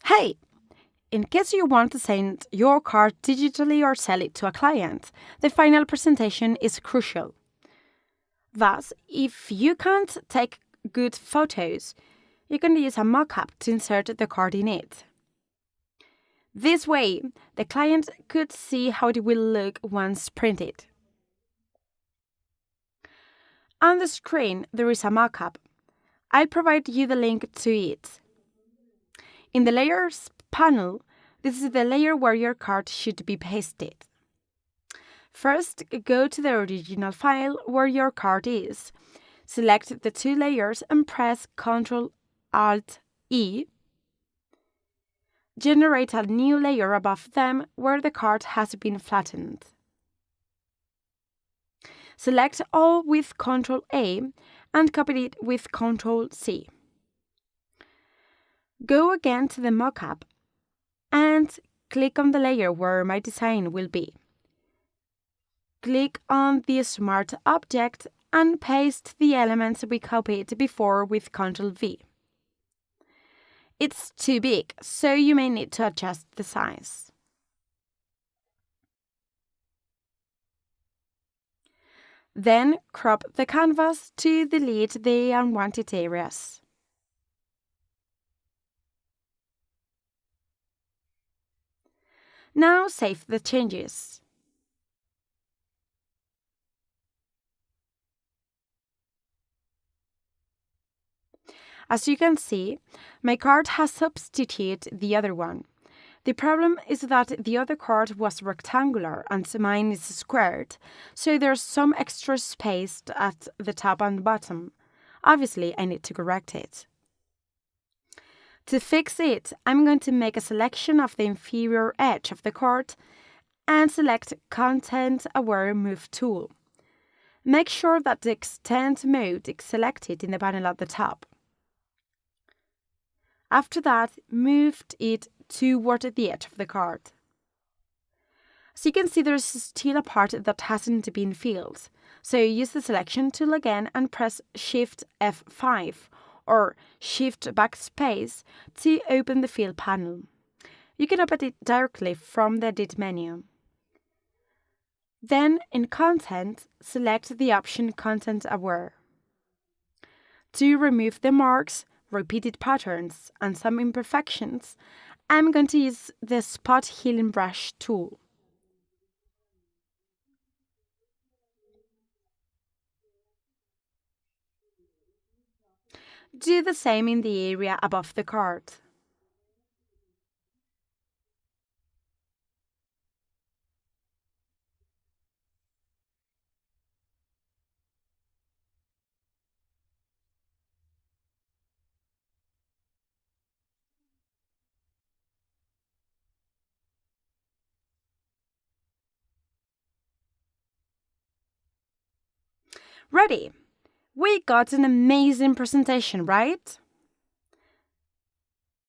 Hey, in case you want to send your card digitally or sell it to a client, the final presentation is crucial. Thus, if you can't take good photos, you can use a mockup to insert the card in it. This way, the client could see how it will look once printed. On the screen, there is a mockup. I'll provide you the link to it. In the Layers panel, this is the layer where your card should be pasted. First, go to the original file where your card is. Select the two layers and press Ctrl-Alt-E. Generate a new layer above them where the card has been flattened. Select all with Ctrl-A and copy it with Ctrl-C. Go again to the mockup and click on the layer where my design will be. Click on the Smart object and paste the elements we copied before with Ctrl-V. It's too big, so you may need to adjust the size. Then crop the canvas to delete the unwanted areas. Now save the changes. As you can see, my card has substituted the other one. The problem is that the other card was rectangular and mine is squared, so there's some extra space at the top and bottom. Obviously, I need to correct it. To fix it, I'm going to make a selection of the inferior edge of the card and select Content Aware Move tool. Make sure that the Extend mode is selected in the panel at the top. After that, move it toward the edge of the card. As you can see, there's still a part that hasn't been filled, so use the Selection tool again and press Shift F5 or Shift Backspace to open the Fill panel. You can open it directly from the Edit menu. Then, in Content, select the option Content Aware. To remove the marks, repeated patterns, and some imperfections, I'm going to use the Spot Healing Brush tool. Do the same in the area above the card. Ready! We got an amazing presentation, right?